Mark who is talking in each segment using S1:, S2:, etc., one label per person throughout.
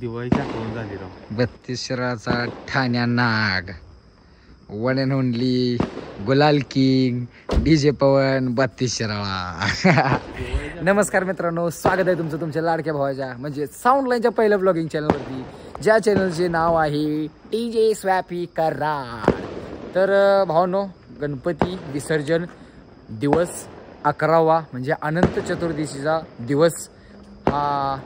S1: दिवाळीची आठवण झाली राव.
S2: 32 शिराळाचा ठाण्या नाग, वन अँड ओनली गुलाल किंग डीजे पवन 32 शिराळा. नमस्कार मित्रांनो, स्वागत आहे तुमचं तुमच्या लाडक्या भावाच्या म्हणजे साऊंड लाईनच्या पहिल्या ब्लॉगिंग चॅनलवरती, ज्या चॅनलचे नाव आहे डीजे स्वॅपी कराड. तर भावांनो, गणपती विसर्जन दिवस 11वा म्हणजे अनंत चतुर्दशीचा दिवस हा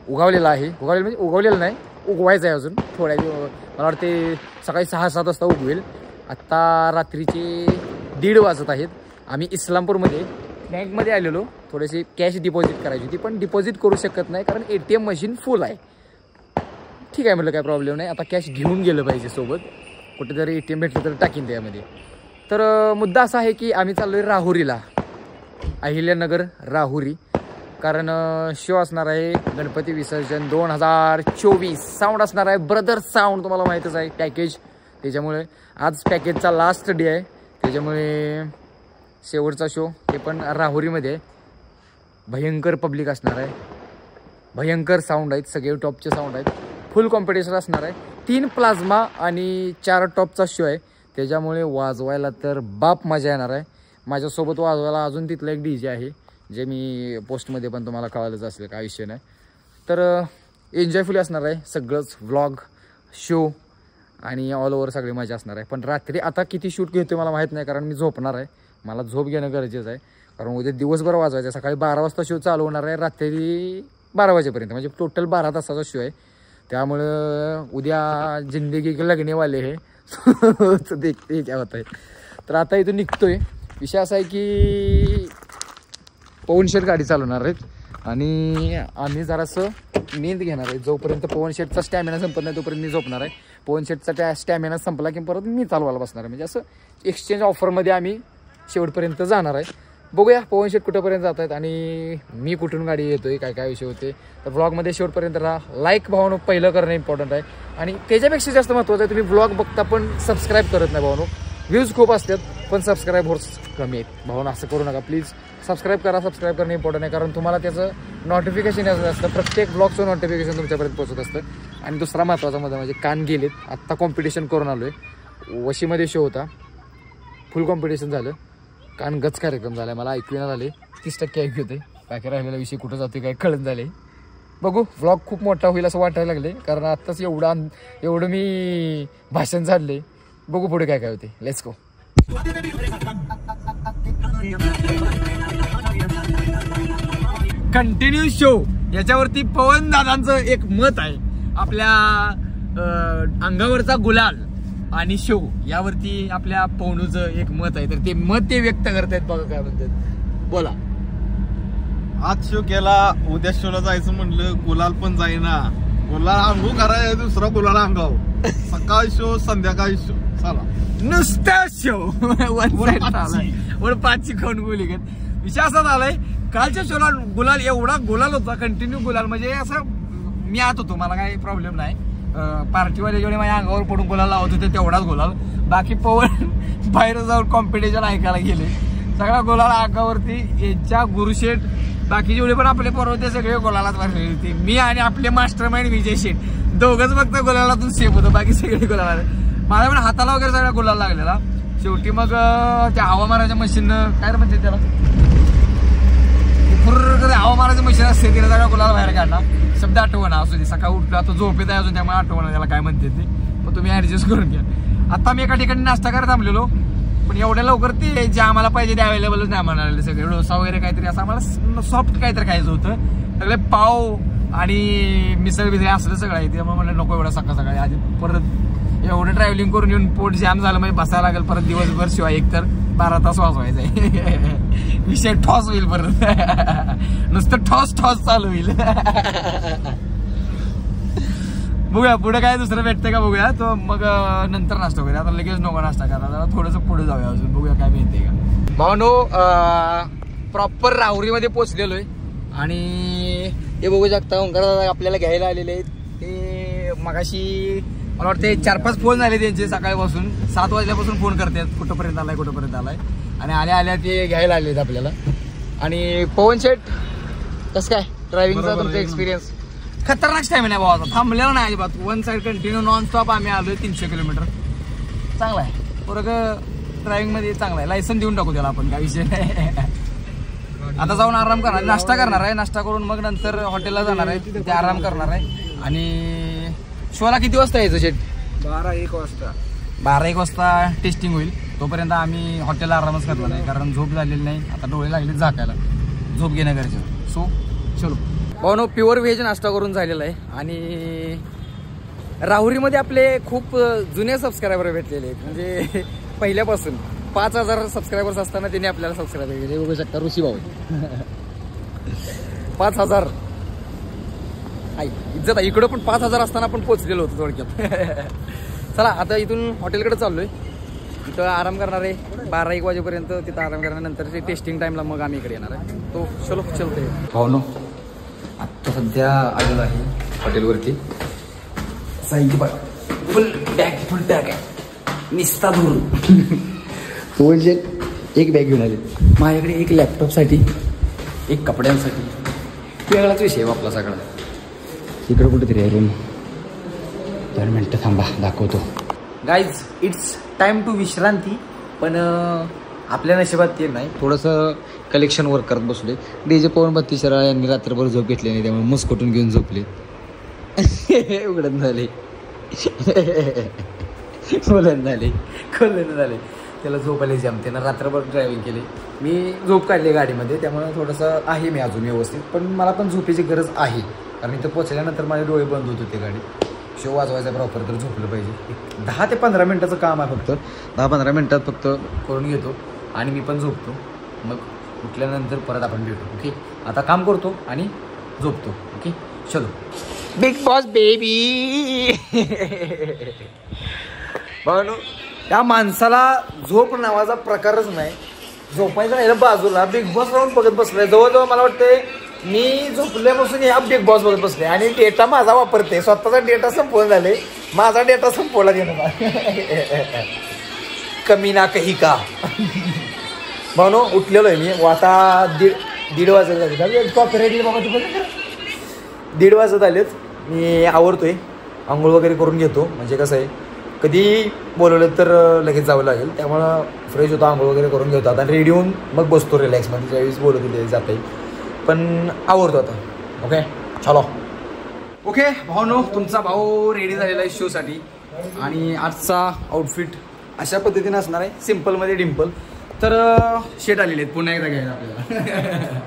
S2: उगवलेला आहे. उगवलेला नाही, उगवायचा आहे अजून थोड्या दिवस. मला वाटते सकाळी 6-7 वाजता उगवेल. आत्ता रात्रीचे 1:30 वाजत आहेत. आम्ही इस्लामपूरमध्ये बँकमध्ये आलेलो, थोडेसे कॅश डिपॉझिट करायची होती, पण डिपॉझिट करू शकत नाही कारण ATM मशीन फुल आहे. ठीक आहे म्हटलं, काय प्रॉब्लेम नाही. आता कॅश घेऊन गेलं पाहिजे सोबत, कुठेतरी ATM भेटलं तर टाकीन त्यामध्ये. तर मुद्दा असा आहे की आम्ही चाललो आहे राहुरीला, अहिल्यानगर राहुरी. कारण शो असणार आहे गणपती विसर्जन 2024. साऊंड असणार आहे ब्रदर साऊंड, तुम्हाला माहीतच आहे पॅकेज. त्याच्यामुळे आज पॅकेजचा लास्ट डे आहे, त्याच्यामुळे शेवटचा शो ते पण राहुरीमध्ये आहे. भयंकर पब्लिक असणार आहे, भयंकर साऊंड आहेत, सगळे टॉपचे साऊंड आहेत. फुल कॉम्पिटिशन असणार आहे. 3 प्लाझ्मा आणि 4 टॉपचा शो आहे, त्याच्यामुळे वाजवायला तर बाप मजा येणार आहे. माझ्यासोबत वाजवायला अजून तिथलं एक DJ आहे, जे मी पोस्टमध्ये पण तुम्हाला कळालंच असेल, काय विषय नाही. तर एन्जॉयफुली असणार आहे सगळंच, व्लॉग शो आणि ऑल ओव्हर सगळी मजा असणार आहे. पण रात्री आता किती शूट घेतो मला माहीत नाही, कारण मी झोपणार आहे. मला झोप घेणं गरजेचं आहे, कारण उद्या दिवसभर वाजवायचं आहे. सकाळी 12 वाजता शो चालू होणार आहे, रात्री 12 वाजेपर्यंत, म्हणजे टोटल 12 तासाचा शो आहे. त्यामुळं उद्या जिंदगी के लगने वाले हे देखते क्या होत आहे. तर आता इथून निघतोय. विषय असा आहे की पवन शेट गाडी चालवणार आहेत आणि आम्ही जरासं नींद घेणार आहे. जोपर्यंत पवन शेटचा स्टॅमिना संपत नाही तोपर्यंत मी झोपणार आहे. पवन शेटचा स्टॅमिना संपला की परत मी चालवायला बसणार आहे. म्हणजे असं एक्सचेंज ऑफरमध्ये आम्ही शेवटपर्यंत जाणार आहे. बघूया पवन शेट कुठंपर्यंत जात आहेत आणि मी कुठून गाडी येतोय, काय काय विषय होते. तर व्लॉगमध्ये शेवटपर्यंत राहा. लाईक भावानो पहिलं करणं इम्पॉर्टंट आहे, आणि त्याच्यापेक्षा जास्त महत्त्वाचं आहे, तुम्ही व्लॉग बघता पण सबस्क्राईब करत नाही भावानो. व्ह्यूज खूप असतात पण सबस्क्राईबर्स कमी आहेत भावानो, असं करू नका प्लीज. सबस्क्राईब करा, सबस्क्राईब करणं इम्पॉर्टंट आहे, कारण तुम्हाला त्याचं नोटिफिकेशन यायचं असतं. प्रत्येक ब्लॉगचं नोटिफिकेशन तुमच्यापर्यंत पोहोचत असतं. आणि दुसरा महत्त्वाचा मुद्दा म्हणजे कान गेलेत. आत्ता कॉम्पिटिशन करून आलो आहे, वशीमध्ये शो होता, फुल कॉम्पिटिशन झालं. कान गच कार्यक्रम झाला, मला ऐकू येणार झाले, 30% ऐकू होते. बाकी राहिलेला विषय कुठं जाते काय कळत झाले. बघू, व्लॉग खूप मोठा होईल असं वाटायला लागले, कारण आत्ताच एवढं मी भाषण झाले. बघू पुढे काय काय होते. Let's go. कंटिन्यू शो याच्यावरती पवन दादांचं एक मत आहे. आपल्या अंगावरचा गुलाल आणि शो यावरती आपल्या पवनूचं एक मत आहे, तर ते मत ते व्यक्त करतायत. बघा काय म्हणतात, बोला.
S1: आज शो केला, उद्या शोला जायचं म्हणलं, गुलाल पण जाईना. गुलाल अंगू कराय, दुसरा गुलाल अंगाव. सकाळी शो, संध्याकाळी शो, चला
S2: नुसता शो. वन 5ची खाऊन गुली घेत. विषय असा झालाय, कालच्या शोला गुलाल एवढा गुलाल होता, कंटिन्यू गुलाल. म्हणजे असं मी आत होतो, मला काही प्रॉब्लेम नाही. पार्टीवाले जेवढे माझ्या अंगावर पडून गुलाल लावत होते तेवढाच गुलाल. बाकी पवन बाहेर जाऊन कॉम्पिटिशन ऐकायला गेले, सगळा गुलाल अंगावरती. यांच्या गुरुशेठ बाकी जेवढे पण आपले पोरं होते सगळे गुलालात भरलेले होते. मी आणि आपले मास्टर माइंड विजय शेठ दोघंच फक्त गुलालातून सेफ होतो, बाकी सगळे गुलाला. माझ्या पण हाताला वगैरे सगळा गुलाल लागलेला. शेवटी मग त्या हवामानाच्या मशीननं काय म्हणते त्याला, हवामानाचं मशीन असते, तिला सगळा गुलाल बाहेर काढला. शब्द आठवणा असू दे, सकाळी उठला तो झोपेत आहे अजून, त्यामुळे आठवणा त्याला काय म्हणते ते, पण तुम्ही ऍडजस्ट करून घ्या. आता मी एका ठिकाणी नाश्ता करत थांबलेलो, पण एवढ्या लवकर ते जे आम्हाला पाहिजे ते अवेलेबलच नाही म्हणाले. सगळे डोसा वगैरे काहीतरी असं आम्हाला सॉफ्ट काहीतरी खायचं होतं. सगळे पाव आणि मिसळ बिसळ असलं सगळं आहे, त्यामुळे म्हणलं नको एवढं सकाळ सकाळी. आधी परत एवढं ट्रॅव्हलिंग करून येऊन पोट जाम झालं, म्हणजे बसायला लागेल परत दिवसभर. शिवाय एकतर 12 तास वाजवायचं आहे. विषय ठॉस होईल परत, नुसतं ठॉस चालू होईल. बघूया पुढे काय दुसरं भेटतंय का बघूया. तो मग नंतर नाश्ता वगैरे, आता लगेच नको नाश्ता करा, जरा थोडंसं पुढे जाऊया अजून, बघूया काय मिळते का. भावनो प्रॉपर राहुरीमध्ये पोचलेलो आहे आणि हे बघू शकता ओंकार आपल्याला घ्यायला आलेले आहेत. ते मगाशी मला वाटते 4-5 फोन झाले त्यांचे सकाळपासून. 7 वाजल्यापासून फोन करतात, कुठंपर्यंत आलाय, आणि आल्या ते घ्यायला आलेत आपल्याला. आणि पवन शेठ कसं काय ड्रायव्हिंगचा तुमचा एक्सपिरियन्स? खतरनाक स्टॅमिना भाऊ आता थांबलेला नाही अजिबात. One side continue non stop आम्ही आलोय 300 किलोमीटर. चांगला आहे पोरग ड्रायव्हिंग मध्ये चांगला आहे. लायसन देऊन टाकू त्याला आपण, काय विषय नाही. आता जाऊन आराम करणार, नाश्ता करणार आहे. नाश्ता करून मग नंतर हॉटेलला जाणार आहे, तिथे आराम करणार आहे. आणि शोला किती वाजता यायचं शेट?
S1: 12-1 वाजता.
S2: 12-1 वाजता टेस्टिंग होईल. तोपर्यंत आम्ही हॉटेलला आरामच करणार आहे, कारण झोप झालेली नाही. आता डोळे लागले झाकायला, झोप घेणं गरजेचं. सो चलो भाऊ, प्युअर व्हेज नाश्ता करून झालेला आहे. आणि राहुरीमध्ये आपले खूप जुने सबस्क्रायबर भेटलेले आहेत, म्हणजे पहिल्यापासून 5,000 सबस्क्रायबर्स असताना त्यांनी आपल्याला सबस्क्राईब केले. बघू शकता ऋषी भाऊ 5,000 आई इज्जत आहे. इकडं पण 5,000 असताना आपण पोहोचलेलो होतो थोडक्यात. चला आता इथून हॉटेलकडे चाललोय. इथं आराम करणार आहे 12-1 वाजेपर्यंत. तिथं आराम करण्यानंतर टेस्टिंग टाइमला मग आम्ही इकडे येणार आहे. तो चलो चलते भाऊ. आत्ता सध्या आलेलो आहे हॉटेलवरती. साईची बघ फुल टॅग आहे निस्ता धरून. तो म्हणजे एक बॅग घेऊन आले माझ्याकडे, एक लॅपटॉपसाठी, एक कपड्यांसाठी. वेगळाच विषय आहे आपला सगळा. इकडं कुठेतरी आहे रूम. 2 मिनटं थांबा, दाखवतो. गाईज इट्स टाइम टू विश्रांती. पण आपल्या नशिबात ते नाही. थोडंसं कलेक्शन वर्क करत बसले. डीजे पवन बत्तीसरा यांनी रात्रभर झोप घेतली नाही, त्यामुळे मुस्कटून घेऊन झोपले. उघडत झाले खोलन झाले. त्याला झोपायला जमते ना, रात्रभर ड्रायव्हिंग केली. मी झोप काढली गाडीमध्ये, त्यामुळे थोडंसं आहे मी अजून व्यवस्थित. पण मला पण झोपेची गरज आहे, कारण इथं पोचल्यानंतर माझे डोळे बंद होत होते. गाडी शो वाजवायचा प्रॉपर, तर झोपलं पाहिजे. 10 ते 15 मिनटाचं काम आहे फक्त. 10-15 मिनटात फक्त करून घेतो आणि मी पण झोपतो. मग उठल्यानंतर परत आपण भेटू. ओके, आता काम करतो आणि झोपतो. ओके चलो. Big boss baby. म्हणून त्या माणसाला झोप नावाचा प्रकारच नाही. झोपायचं नाही बाजूला, बिग बॉस राहून बघत बसलाय. जवळजवळ मला वाटतंय मी झोपल्यापासून या बिग बॉस बघत बसले. आणि डेटा माझा वापरते, स्वतःचा डेटा संपवून झाले. माझा डेटा संपवला गेला. कमी ना काही का म्हणून उठलेलो आहे मी. आता 1:30 वाजत झाले. कॉपीराईट बाबा तू 1:30 वाजत आलेच. मी आवरतोय, आंघोळ वगैरे करून घेतो. म्हणजे कसं आहे, कधी बोलवलं तर लगेच जावं लागेल, त्यामुळं फ्रेश होतो, आंघोळ वगैरे करून घेतो. आता रेडी होऊन मग बसतो रिलॅक्समध्ये. ज्यावेळेस बोलत होते जाता येईल, पण आवडतो आता. ओके चलो. ओके भाऊ, तुमचा भाऊ रेडी झालेला आहे शोसाठी. आणि आजचा आउटफिट अशा पद्धतीने असणार आहे, सिम्पलमध्ये डिम्पल. तर शेट आलेले आहेत पुन्हा एकदा घ्यायला आपल्याला.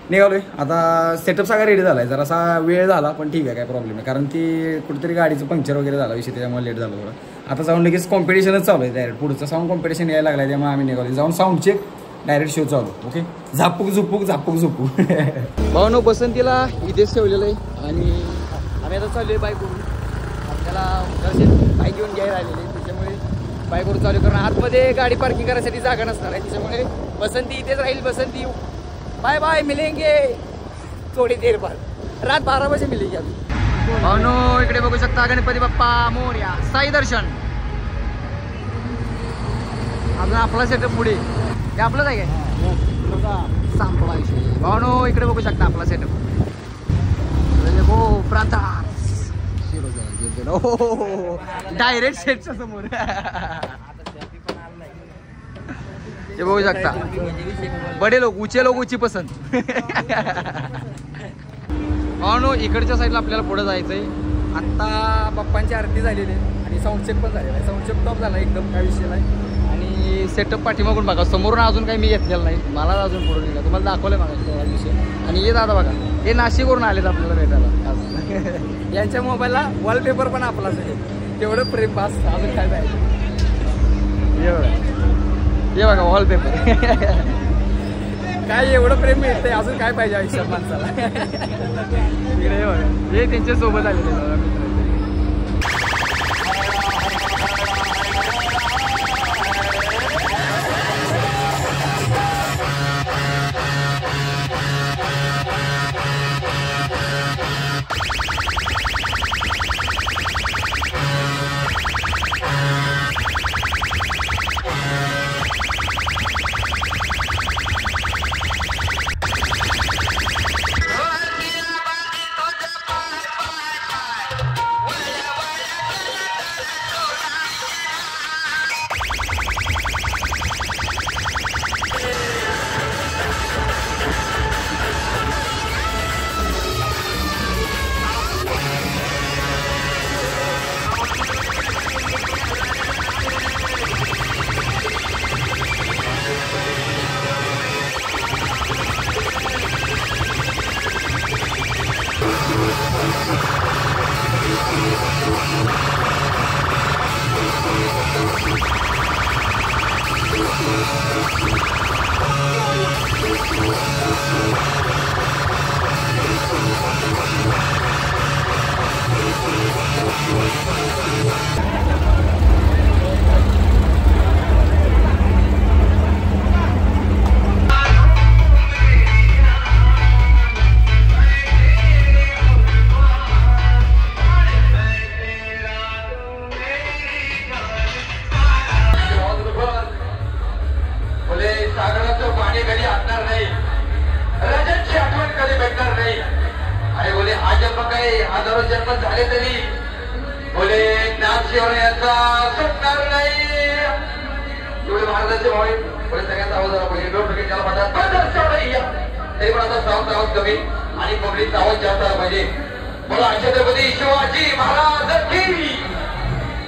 S2: निघालोय आता. सेटअप सगळा रेडी झाला आहे. जरासा वेळ झाला, पण ठीक आहे, काय प्रॉब्लेम नाही. कारण की कुठेतरी गाडीचं पंक्चर वगैरे झाला विषय, त्यामुळे लेट झालं थोडं. आता जाऊन लगेच कॉम्पिटिशनच चालू आहे डायरेक्ट. पुढचं साऊंड कॉम्पिटिशन यायला लागलं आहे, त्यामुळे आम्ही निघालो. जाऊन साऊंड चेक, डायरेक्ट शो चालू. ओके, झापूक झुपूक. भाऊ बसंतीला इथेच ठेवलेलं आहे. आणि आम्ही आता चालू आहे बाईकवरून. आपल्याला बाईक घेऊन घ्यायला आलेली, त्याच्यामुळे बाईकवरून चालू. कारण आतमध्ये गाडी पार्किंग करायसाठी जागा नसणार आहे, त्याच्यामुळे बसंती इथेच राहील. बसंती बाय बाय, मिलेंगे थोडी देर बाद. रात 12 बजे मिलेंगे अभी. भावनो इकडे बघू शकता गणपती बाप्पा मोरया, साई दर्शन. अजून आपला सेटअप पुढे, हे आपलंच आहे काय संपला विषय. भावनो इकडे बघू शकता आपला सेटअप. हो प्रांता डायरेक्ट सेटच्या समोर. हे बघू शकता, बडे लोक, ऊंचे लोक ऊंची पसंत. हो इकडच्या साईडला आपल्याला पुढे जायचंय. आत्ता बाप्पांची आरती झालेली आहे आणि साऊंड चेक पण झालेला आहे. साऊंड चेक टॉप झाला एकदम, काय विषय नाही. आणि सेटअप पाठीमागून बघा, समोरून अजून काही मी घेतलेलं नाही. मला अजून पुढे निघा, तुम्हाला दाखवलं मागा विषय. आणि हे दादा बघा, हे नाशिकवरून आलेत आपल्याला भेटायला. यांच्या मोबाईलला वॉलपेपर पण आपलाच आहे. तेवढं प्रेम पास, अजून काय पाहिजे. हे बघा वॉलपेपर. काय एवढं प्रेम मिळतंय, अजून काय पाहिजे आयुष्यात माणसाला. इकडे बघा, हे त्यांच्या सोबत आलेले मित्र. हजारो जन्म झाले तरी बोले ज्ञान शिवण्याचा सुटणार नाही. एवढे महाराजांचे भाऊ बोले सगळ्यांचा आवाज आला पाहिजे. दोन टक्के त्याला म्हणतात तरी पण आता साऊंड आवाज कमी आणि पब्लिकचा आवाज जास्त आला पाहिजे. बोला छत्रपती शिवाजी महाराज की.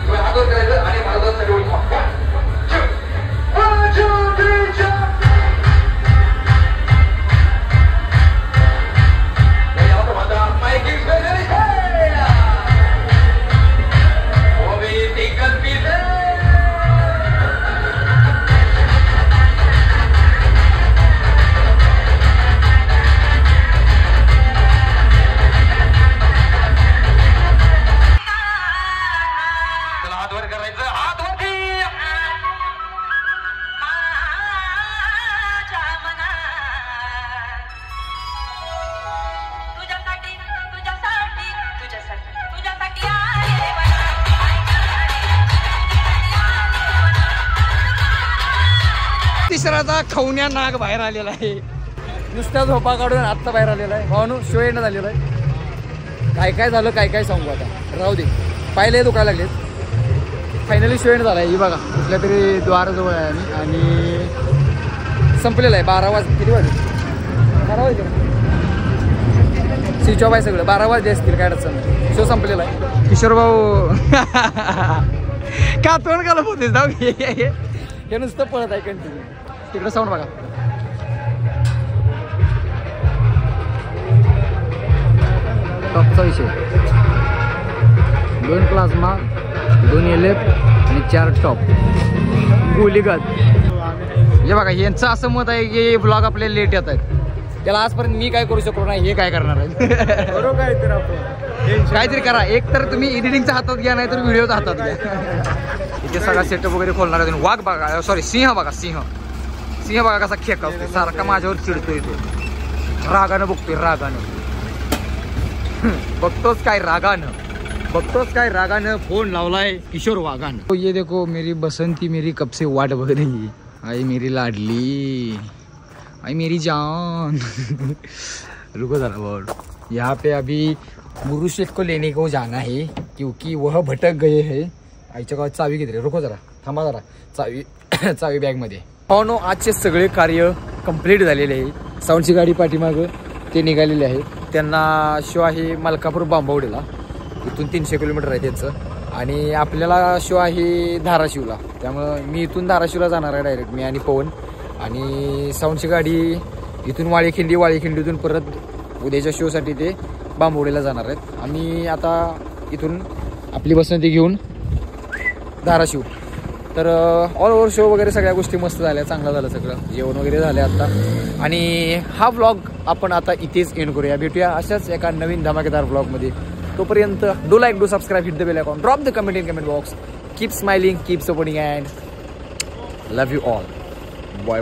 S2: तुम्ही हात वर करायचं आणि महाराजांसाठी उडी मारा.
S3: तिसराचा खवण्या नाग बाहेर आलेला आहे. नुसत्या झोपा काढून आत्ता बाहेर आलेला आहे. भावानो शो येणं झालेला आहे. काय काय झालं काय काय सांगू आता, राहू दे. पाहिले दुखायला लागलेत. फायनली शो येणं झाला आहे. ही बघा कुठल्या तरी द्वाराजवळ आहे आम्ही आणि संपलेलं आहे. 12 वाजता किती वाजले? 12 वाजले. स्विच ऑफ आहे सगळं. 12 वाजले असतील काय अडचण नाही. शो संपलेला आहे. किशोर भाऊ का तोंड घालत होतेस जाऊ. हे नुसतं पळत आहे कंटिन्यू. तिकडे साऊंड बघा. टॉपचा विषय 2 प्लाझ्मा 2 एलेफ आणि 4 टॉप गोलीगत. हे बघा यांचं असं मत आहे की ब्लॉग आपल्याला लेट येत आहेत. त्याला आजपर्यंत मी काय करू शकलो नाही. हे काय करणार आहे. बरोबर काहीतरी करा. एक तर तुम्ही एडिटिंगचा हातात घ्या नाही तर व्हिडिओचा हातात घ्या. इथे सगळा सेटअप वगैरे खोलणार आहे. वाघ बघा सॉरी सिंह बघा. सिंह बघा कसा खेकावतो. सारखा माझ्यावर चिडतोय तो. रागानं बघतोय. रागानं बघतोच काय रागानं फोन लावलाय किशोर वाघानं. तो ये देखो मेरी बसंती मेरी कब से वाट बघ रही. आई मेरी लाडली आई मेरी जान. रुको जरा बोल. यहाँ पे अभी मुरु शेख को लेने को जाना है क्योंकि वह भटक गए है. आईच्या गावात चावी घेतली. रुको जरा थांबा जरा. चावी बॅग मध्ये. हो आजचे सगळे कार्य कंप्लीट झालेले आहे. साऊंडची गाडी पाठीमागं ते निघालेले आहे. त्यांना शो आहे मलकापूर बांबवडेला. इथून 300 किलोमीटर आहे त्यांचं. आणि आपल्याला शो आहे धाराशिवला. त्यामुळं मी इथून धाराशिवला जाणार आहे डायरेक्ट. मी आणि पवन. आणि साऊंडची गाडी इथून वाळीखिंडीतून परत उद्याच्या शोसाठी ते बांबवडेला जाणार आहेत. आम्ही आता इथून आपली बसंती घेऊन धाराशिव. तर ऑल ओव्हर शो वगैरे सगळ्या गोष्टी मस्त झाल्या. चांगलं झालं सगळं. जेवण वगैरे झालं आता. आणि हा व्लॉग आपण आता इथेच एंड करूया. भेटूया अशाच एका नवीन धमाकेदार व्लॉगमध्ये. तोपर्यंत do like do subscribe hit the bell icon drop the comment in comment box. Keep smiling keep supporting and love you all. Boy